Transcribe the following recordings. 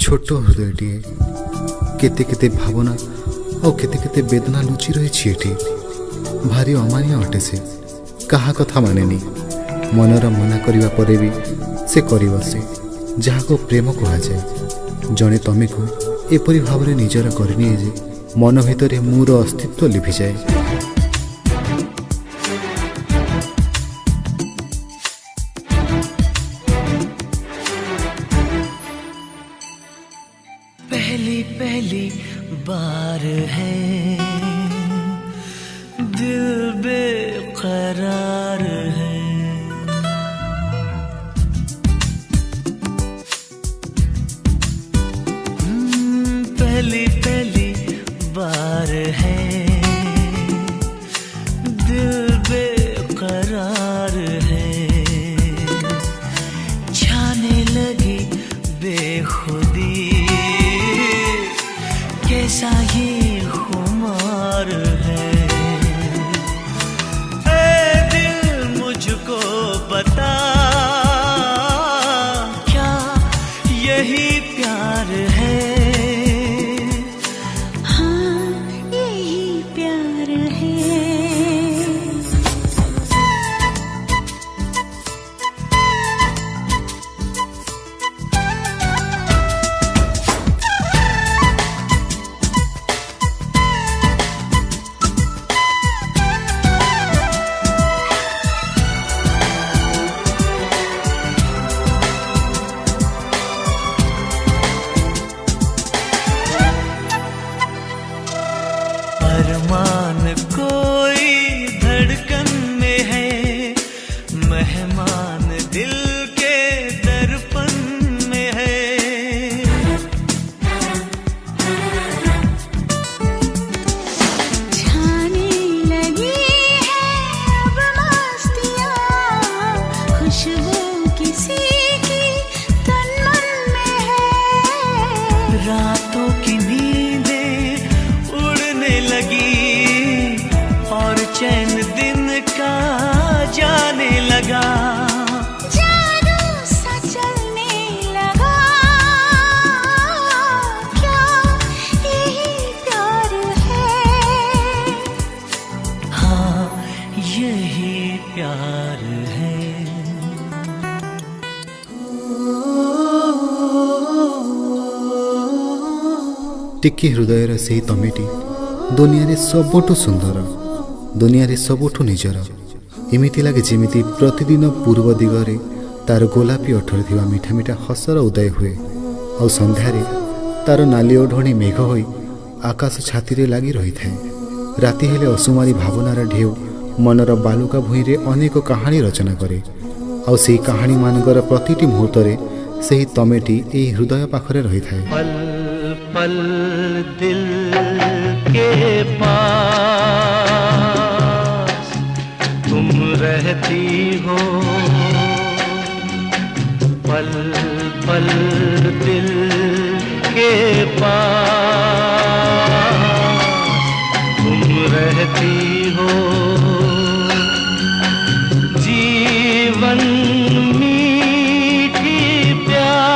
छोट हृदयटीए केते केते भावना और केते केते वेदना लुचि रही एठी। भारी अमानिया अटे से कहा कथा मानेनी। मनर मना करिवा परे भी से करि बसे जहा को प्रेम कहा जाए। जने तमे को एपरि भाव निजर करनी जे मन भितर मोर अस्तित्व लिभि जाए। पहली पहली बार है दिल बेकरार है। पहली पहली बार है दिल बेकरार है। छाने लगी बेखुदी कैसा ये खुमार है। ऐ दिल मुझको बता क्या यही प्यार है। हाँ यही प्यार है। अरमान कोई धड़कन में है, मेहमान दिल के दर्पण में है। छाने लगी है अब मस्तियाँ, खुशबू किसी की तन मन में है। रातों की लगी और चैन दिन का जाने लगा। जादू सा चलने लगा क्या यही प्यार है। हाँ यही प्यार है। टिकी हृदयर से तमेटी दुनिया रे सबुठु सुंदर, दुनिया रे सबुठु निजर। एमिति लगे जेमिति प्रतिदिन पूर्व दिगरे तार गोलापी ओठर थिबा मीठा मीठा हसर उदय हुए और संध्यारे तार नाली ओढ़णी मेघ होई आकाश छाती रे लागी रही थाए। राति हेले असुमारी भावनार ढेउ मनर बालुका भूई रे अनेक कहानी रचना करे और सेही कहानी मानकर प्रतिटी मुहूर्त रे सेही तमेटी एही हृदय पाखरे रही थाए। पल पल दिल के पास तुम रहती हो। पल पल दिल के पास तुम रहती हो। जीवन मीठी प्यार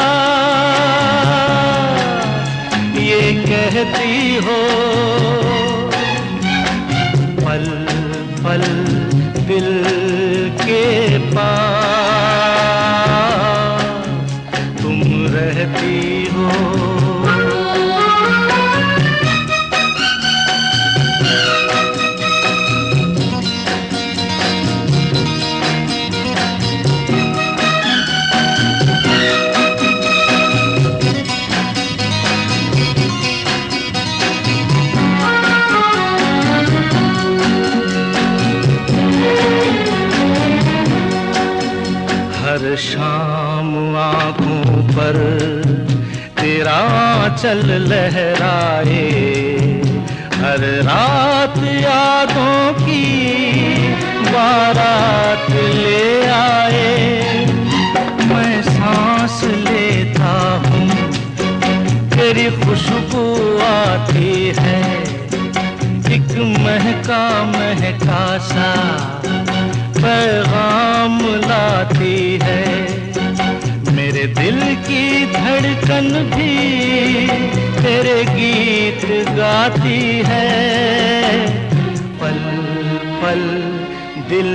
ये कहती हो। पल पल दिल के पास तुम रहती हो। हर शाम आँखों पर तेरा आँचल लहराए, हर रात यादों की बारात ले आए। मैं सांस लेता हूँ तेरी खुशबू आती है, एक महका महका सा पैगाम लाती है। मेरे मेरे दिल की धड़कन भी तेरे गीत गाती है। पल पल दिल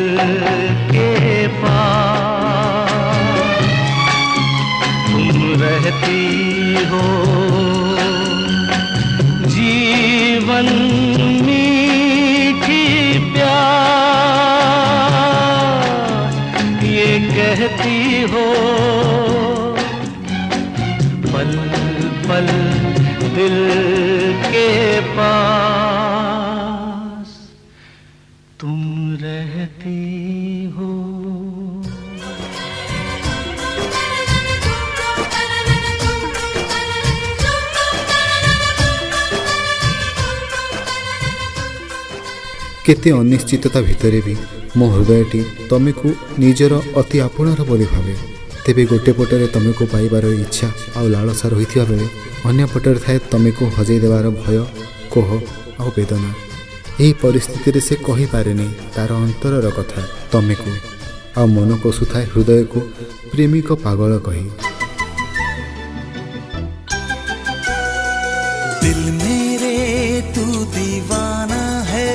के पास तुम रहती हो। जीवन मीठी प्यास ये कहती हो। पल पल दिल के पास तुम रहती हो। केते अनिश्चितता भितरे भी मो हृदयटी तमेको निजर अति आपणार बोली भावे। तेबे गोटे पटरे तमेको पाइबार इच्छा आउ लालसा रहिथिबा बेले अन्य पटरे थाए तमेको हजै देवार भय, कोह आउ वेदना। एही परिस्थिति से कहि पारेनी तार अंतरर कथा तमेको आउ मन कसुथाए हृदय को प्रेमिक पागल कही। दिल मेरे तू दीवाना है,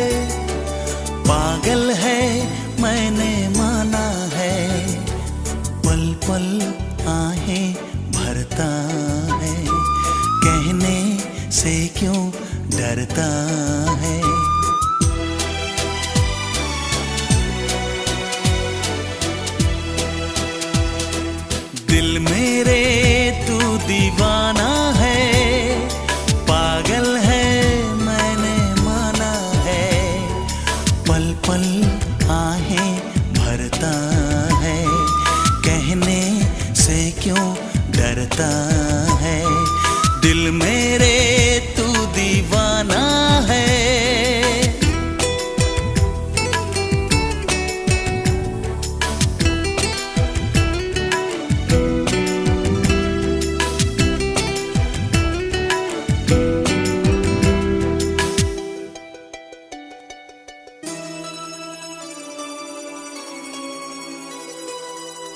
पागल है मैंने माना है। पल पल आहें भरता है, कहने से क्यों डरता है। दिल मेरे तू दीवाना है, पागल है मैंने माना है। पल पल आहें भरता है, कहने से क्यों डरता है। दिल मेरे तू दीवाना है।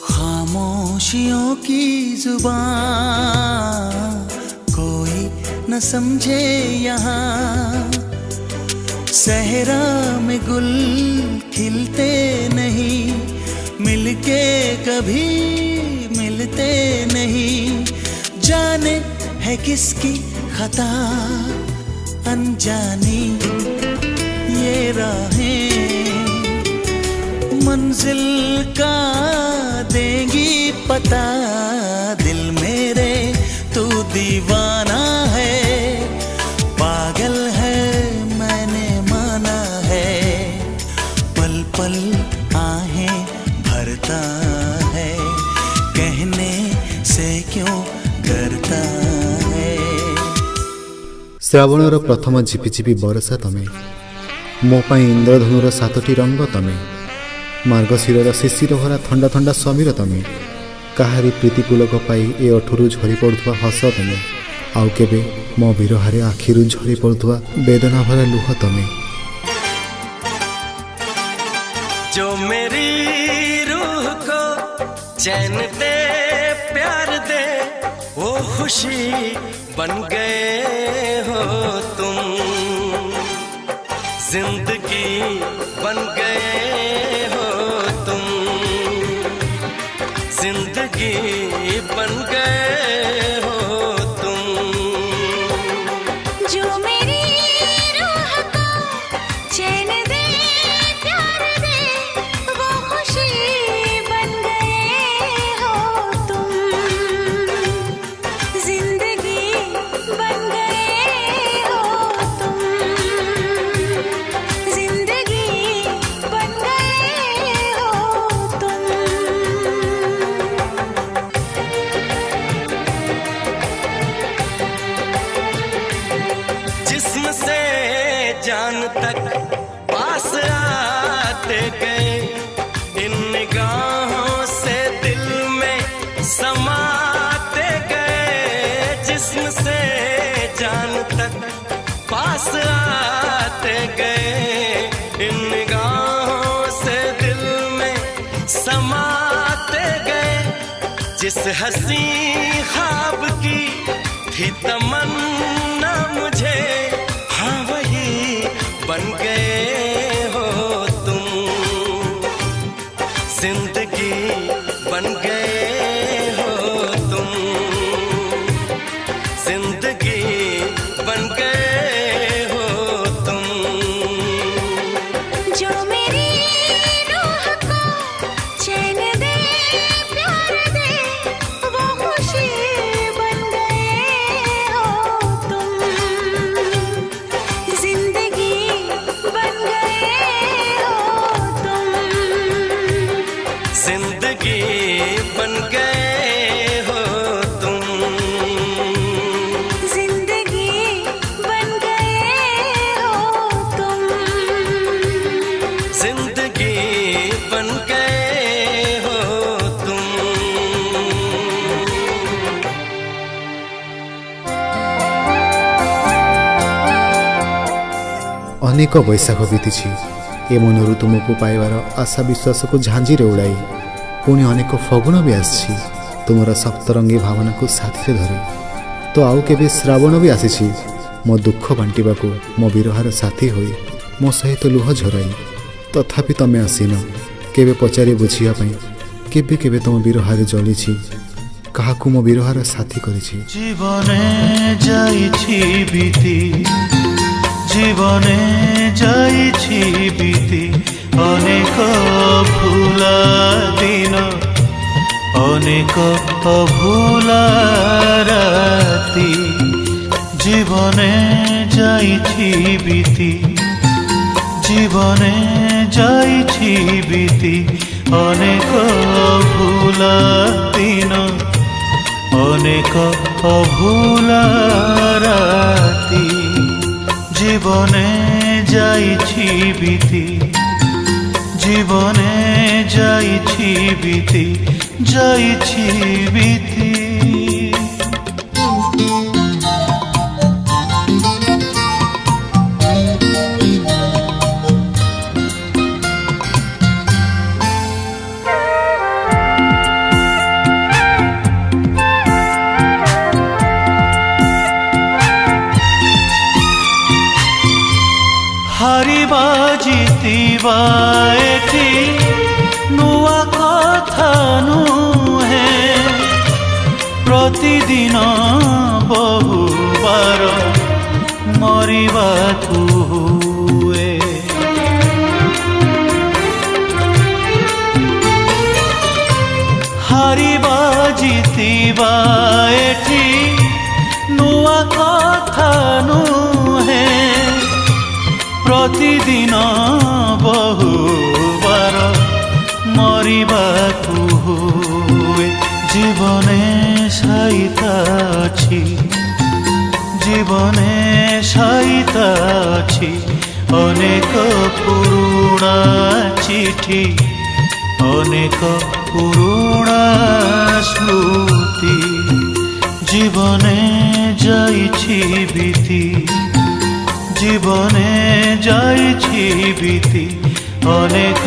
खामोशियों की जुबान कोई न समझे यहाँ। सहरा में गुल खिलते नहीं, मिलके कभी मिलते नहीं। जाने है किसकी खता अनजानी ये राहें, मंजिल का देंगी पता। दिल मेरे तू दीवाना है, पागल है मैंने माना है। पल पल आहें भरता है, कहने से क्यों डरता है। श्रावणर प्रथम झिपिझिपि बरसा तमे, मो पाई इंद्रधनुर 7टी रंग तमे। मार्गशीर शिशिर भरा थंडा थंडा समीर तमे। काहारी प्रीतिपुलक पाई ए ओठरू झरी पड़ुवा हस तमे। आउ केबे मो विरहारे आखिरु झरी पड़ुवा वेदना भरा लुह तमे। जो मेरी रूह को चैन दे प्यार दे, वो खुशी बन गए हो तुम। जिंदगी बन गए हो तुम, जिंदगी बन गए हो तुम। जो मेरी रूह को चैन दे प्यार दे, वो खुशी बन गए हो तुम। जिंदगी बन गए हो तुम, जिंदगी बन गए हो तुम। जिस हंसी ख्वाब की थी तमन्ना मुझे, हाँ वही बन गए हो तुम। जिंदगी बन गए हो तुम, जिंदगी बन गए हो तुम। जो मेरी रूह को चैन दे, प्यार दे, वो खुशी बन गए हो तुम। जिंदगी बन गए हो तुम। जिंदगी बन गए हो तुम। जिंदगी बन गए हो तुम। जिंदगी बन गए हो तुम। ଅନେକ ବୈଶାଖ ବିତିଛି ଏ ମନରୁ ତୁମକୁ ପାଇବାର ଆଶା ବିଶ୍ୱାସକୁ ଝାଞ୍ଜିରେ ଉଡ଼ାଇ। ପୁଣି ଅନେକ ଫଗୁଣ ବି ଆସିଛି ତୁମର ସପ୍ତରଙ୍ଗୀ ଭାବନାକୁ ସାଥିରେ ଧରି। ତ ଆଉ କେବେ ଶ୍ରାବଣ ବି ଆସିଛି ମୋ ଦୁଃଖ ବାଣ୍ଟିବାକୁ, ମୋ ବିରହର ସାଥୀ ହୋଇ, ମୋ ସହିତ ଲୁହ ଝରାଇ। ତଥାପି ତମେ ଆସିନ କେବେ ପଚାରି ବୁଝିବା ପାଇଁ। କେବେ କେବେ ତମ ବିରହରେ ଜଳିଛି, କାହାକୁ ମୋ ବିରହର ସାଥୀ କରିଛି। জীবনে যাইছি বিতি, জীবনে যাইছি বিতি, অনেক ভুলা দিন, অনেক অভুলা রাতি। জীবনে যাইছি বিতি, জীবনে যাইছি বিতি, অনেক ভুলা দিন, অনেক অভুলা রাতি। জীবনে যাইছি বিতি, জীবনে যাইছি বিতি, যাইছি বিতি। হারিবা জিতিবা এটি নূয়া কথা নুহে, প্রতিদিন বহুবার মরিবাকু হুয়ে। হারিবা জিতিবা এটি নূয়া কথা নুহে, প্রতিদিন বহুবার মরিবাকু হুয়ে। জীবনে সাইতাছি, জীবনে সাইতাছি, অনেক পুরুণা চিঠি, অনেক পুরুণা স্মৃতি। জীবনে যাইছি বিতি, জীবনে যাইছি বিতি, অনেক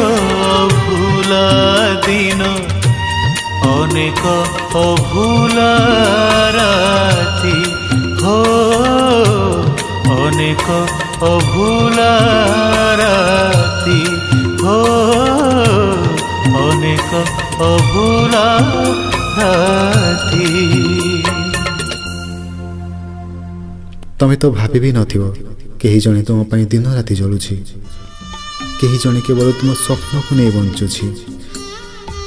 ভুলা দিন, অনেক অভুলা রাতি। হো অনেক অভুলা রাতি, হো অনেক অভুলা রাতি। ତମେ ତ ଭାବି ବି ନଥିବ କେହି ଜଣେ ତୁମ ପାଇଁ ଦିନ ରାତି ଜଳୁଛି। କେହି ଜଣେ କେବଳ ତୁମ ସ୍ୱପ୍ନକୁ ନେଇ ବଞ୍ଚୁଛି।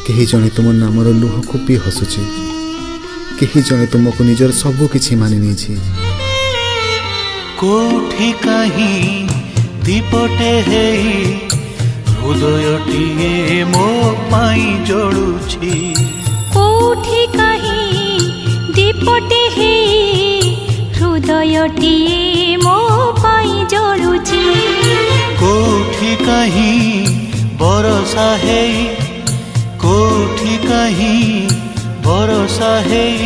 କେହି ଜଣେ ତୁମ ନାମର ଲୁହକୁ ବି ହସୁଛି। କେହି ଜଣେ ତୁମକୁ ନିଜର ସବୁ କିଛି ମାନି ନେଇଛି। কোঠি কাহি দীপটে হেই, হৃদয়টিয়ে মো পাই জড়ুছি। কোঠি কাহি দীপটে হেই, হৃদয়টিয়ে ମୋ ପାଇଁ ଜଳୁଛି। কোঠি কাহি বরষা হেই, কোঠি কাহি বরষা হেই,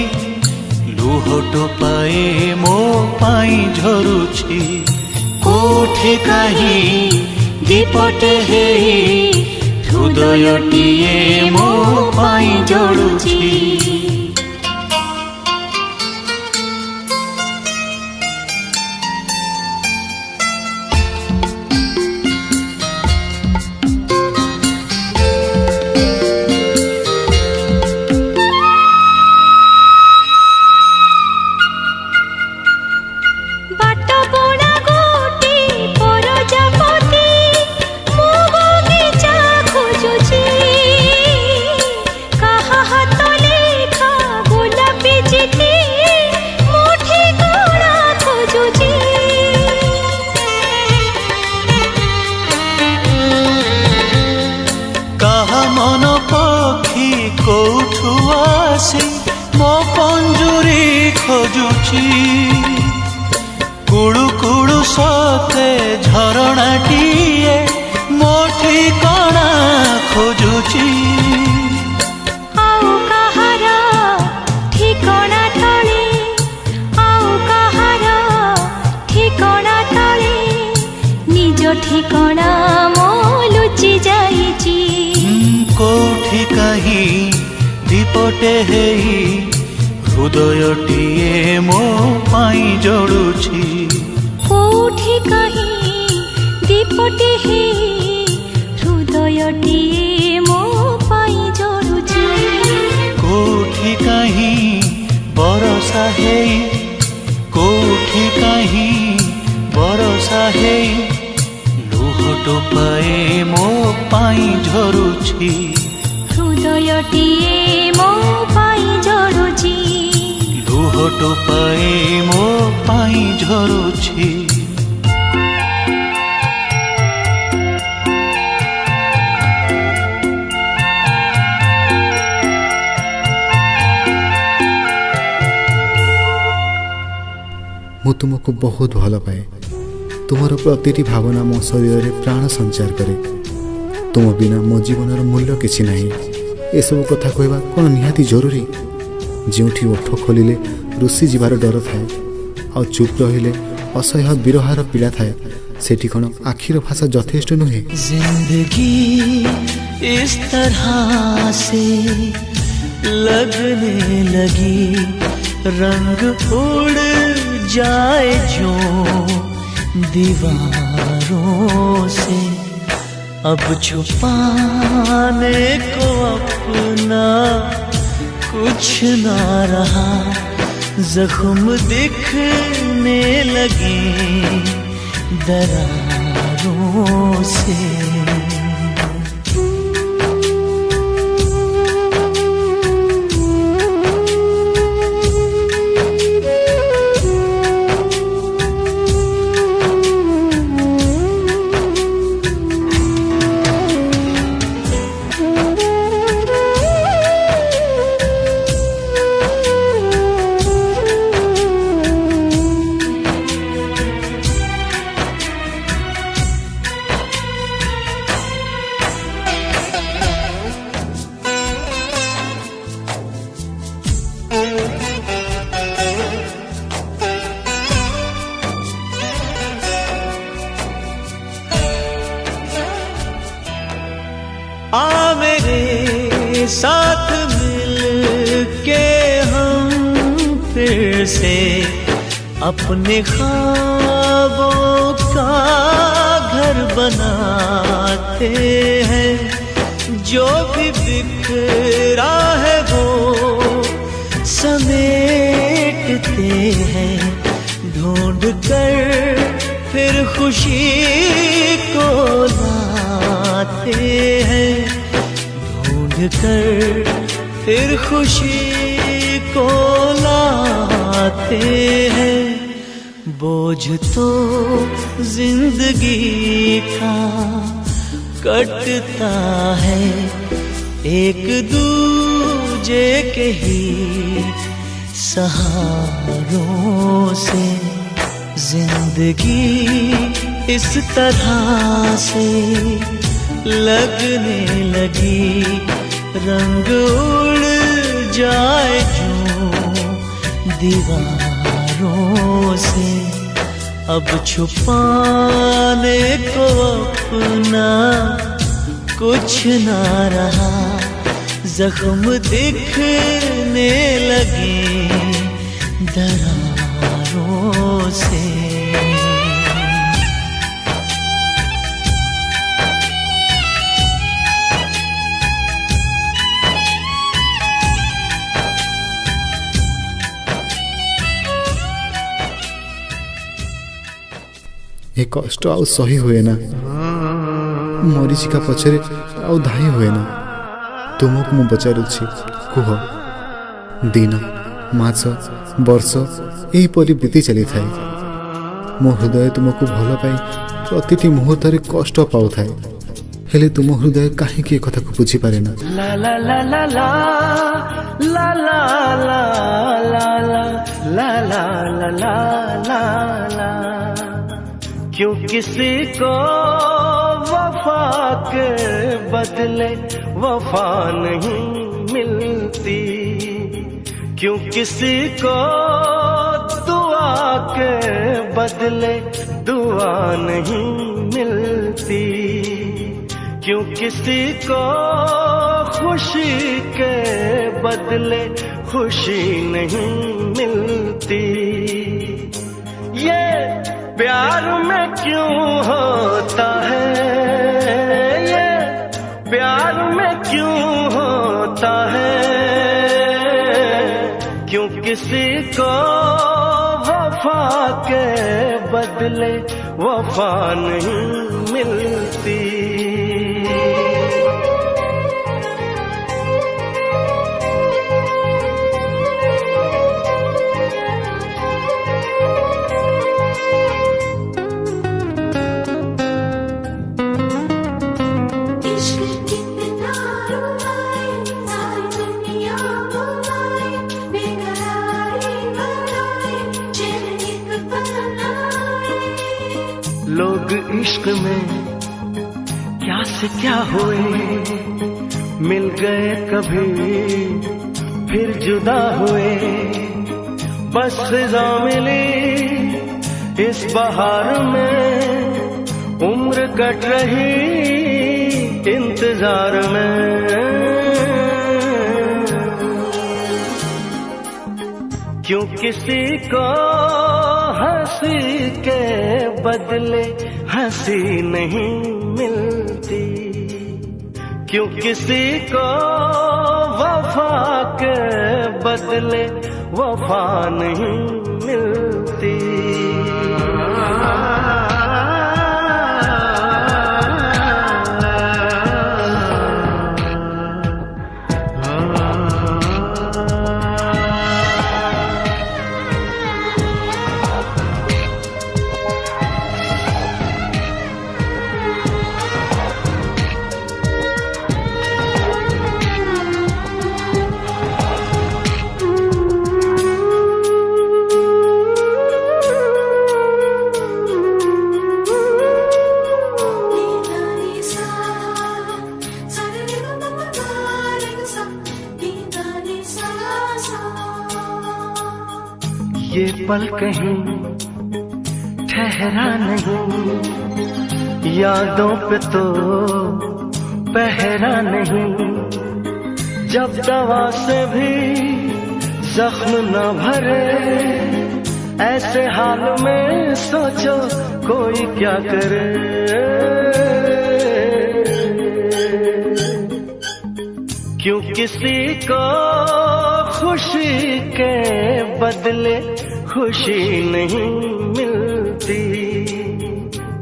লুহ ଟୋପାଏ ମୋ ପାଇଁ ଝରୁଛି। କୋଠି କାହିଁ ଦୀପଟେ ହେଇ, ହୃଦୟଟିଏ ମୋ ପାଇଁ ଜଳୁଛି। ମୋ ପଞ୍ଜୁରୀ ଖୋଜୁଛି। କୁଳୁ କୁଳୁ ସତେ ଝରଣାଟିଏ ମୋ ଠିକଣା ଖୋଜୁଛି। ଆଉ କାହାର ଠିକଣା ତଳେ, ଆଉ କାହାର ଠିକଣା ତଳେ ନିଜ ଠିକଣା ମୋ ଲୁଚି ଯାଇଛି। କୋଉଠି କାହିଁ ଦୀପଟେ ହେଇ ହୃଦୟଟିଏ ମୋ ପାଇଁ ଜଳୁଛି। କୋଉଠି କାହିଁ ଦୀପଟେ ହେଇ ହୃଦୟଟିଏ ମୋ ପାଇଁ ଜଳୁଛି। କୋଉଠି କାହିଁ ବରଷା ହେଇ, କୋଉଠି କାହିଁ ବରଷା ହେଇ ଲୁହ ଟୋପାଏ ମୋ ପାଇଁ ଝରୁଛି। ହୃଦୟଟିଏ ମୋ ପାଇଁ ଜଳୁଛି। ଲୁହ ଟୋପାଏ ମୋ ପାଇଁ ଝରୁଛି। ମୁଁ ତୁମକୁ ବହୁତ ଭଲ ପାଏ। ତୁମର ପ୍ରତିଟି ଭାବନା ମୋ ଶରୀରରେ ପ୍ରାଣ ସଞ୍ଚାର କରେ। ତୁମ ବିନା ମୋ ଜୀବନର ମୂଲ୍ୟ କିଛି ନାହିଁ। ଏସବୁ କଥା କହିବା କ'ଣ ନିହାତି ଜରୁରୀ? ଯେଉଁଠି ଓଠ ଖୋଲିଲେ ରୁଷି ଯିବାର ଡର ଥାଏ, ଆଉ ଚୁପ୍ ରହିଲେ ଅସହ୍ୟ ବିରହାର ପୀଡ଼ା ଥାଏ, ସେଠି କ'ଣ ଆଖିର ଭାଷା ଯଥେଷ୍ଟ ନୁହେଁ? जिंदगी इस तरह से लगने लगी, रंग उड़ जाए जो दीवारों से। अब छुपाने को अपना कुछ ना रहा, जख्म दिखने लगे दरारों से। आ मेरे साथ मिल के हम फिर से अपने ख्वाबों का घर बनाते हैं। जो भी बिखरा है वो समेटते हैं, ढूंढ कर फिर खुशी को लाते हैं, ढूंढ कर फिर खुशी को लाते हैं। बोझ तो जिंदगी का कटता है, एक दूजे के ही सहारों से। जिंदगी इस तरह से लगने लगी, रंग उड़ जाए जो दीवारों से। अब छुपाने को अपना कुछ ना रहा, जख्म दिखने लगे दरारों से। ଏ କଷ୍ଟ ଆଉ ସହି ହୁଏ ନା। ମରିଚିକା ପଛରେ ଆଉ ଧାଇ ହୁଏ ନା। ତୁମକୁ ମୁଁ ପଚାରୁଛି, କୁହ। ଦିନ, ମାସ, ବର୍ଷ ଏହିପରି ବିତି ଚାଲିଥାଏ। ମୋ ହୃଦୟ ତୁମକୁ ଭଲ ପାଇ ପ୍ରତିଟି ମୁହୂର୍ତ୍ତରେ କଷ୍ଟ ପାଉଥାଏ। ହେଲେ ତୁମ ହୃଦୟ କାହିଁକି ଏ କଥାକୁ ବୁଝିପାରେ ନା? ला ला ला ला ला ला ला ला ला ला ला ला ला ला ला। क्यों किसी को वफा के बदले वफा नहीं मिलती, क्यों किसी को दुआ के बदले दुआ नहीं मिलती, क्यों किसी को खुशी के बदले खुशी नहीं मिलती। ये प्यार में क्यों होता है, ये प्यार में क्यों होता है, क्यों किसी को वफा के बदले वफा नहीं मिलती। लोग इश्क में क्या से क्या हुए, मिल गए कभी फिर जुदा हुए, बस फिजा मिली इस बहार में, उम्र कट रही इंतजार में। क्यों किसी को हंसी के बदले हंसी नहीं मिलती, क्यों किसी को वफा के बदले वफा नहीं मिलती। ये पल कहीं ठहरा नहीं, यादों पे तो पहरा नहीं, जब दवा से भी जख्म न भरे, ऐसे हाल में सोचो कोई क्या करे। क्यों किसी को खुशी के बदले खुशी नहीं मिलती,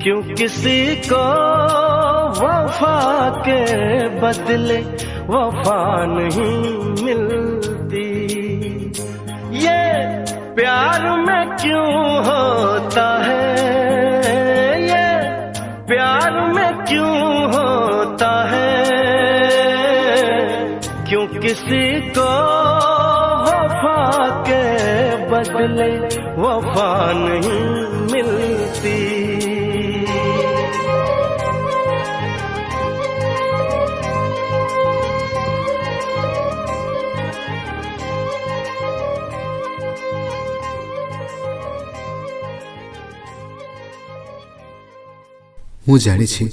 क्यों किसी को वफा के बदले वफा नहीं मिलती। ये प्यार में क्यों होता है, ये प्यार में क्यों होता है, क्यों किसी को वफा के बदले वफा नहीं मिलती। ମୁଁ ଜାଣିଛି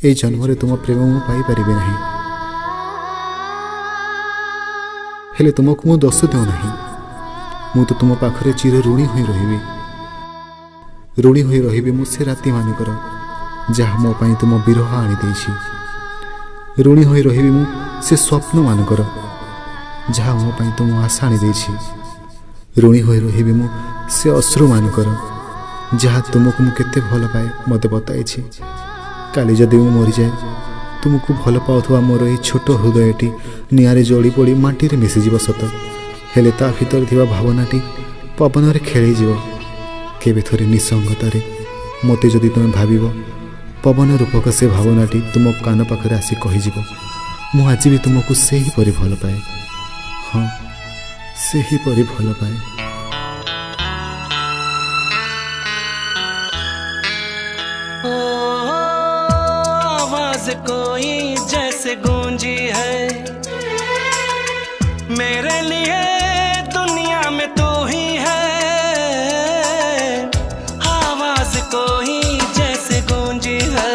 ଏଇ ଜନ୍ମରେ ତୁମ ପ୍ରେମ ମୁଁ ପାଇପାରିବି ନାହିଁ, ହେଲେ ତୁମକୁ ମୁଁ ଦୋଷ ଦେଉନାହିଁ। ମୁଁ ତ ତୁମ ପାଖରେ ଚିର ଋଣୀ ହୋଇ ରହିବି। ଋଣୀ ହୋଇ ରହିବି ମୁଁ ସେ ରାତିମାନଙ୍କର ଯାହା ମୋ ପାଇଁ ତୁମ ବିରହ ଆଣିଦେଇଛି। ଋଣୀ ହୋଇ ରହିବି ମୁଁ ସେ ସ୍ୱପ୍ନମାନଙ୍କର ଯାହା ମୋ ପାଇଁ ତୁମ ଆଶା ଆଣିଦେଇଛି। ଋଣୀ ହୋଇ ରହିବି ମୁଁ ସେ ଅଶ୍ରୁମାନଙ୍କର ଯାହା ତୁମକୁ ମୁଁ କେତେ ଭଲ ପାଏ ମୋତେ ବତାଇଛି। କାଲି ଯଦି ମୁଁ ମରିଯାଏ, ତୁମକୁ ଭଲ ପାଉଥିବା ମୋର ଏହି ଛୋଟ ହୃଦୟଟି ନିଆଁରେ ଜଳି ପୋଡ଼ି ମାଟିରେ ମିଶିଯିବ ସତ, ହେଲେ ତା ଭିତରେ ଥିବା ଭାବନାଟି ପବନରେ ଖେଳିଯିବ। କେବେ ଥରେ ନିଃସଙ୍ଗତାରେ ମୋତେ ଯଦି ତୁମେ ଭାବିବ, पवन रूपक से भावनाटी तुम कान पाखरे आसी कहीजिब मु आज भी तुमको से ही परी भल पाए। हाँ से ही परी भल पाए। आवाज कोई जैसे गूंजी है मेरे लिए दुनिया में तू ही है। आवाज कोई जैसे गूंजी है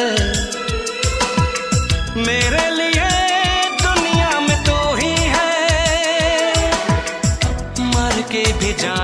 मेरे लिए दुनिया में तू ही है। मर के भी जा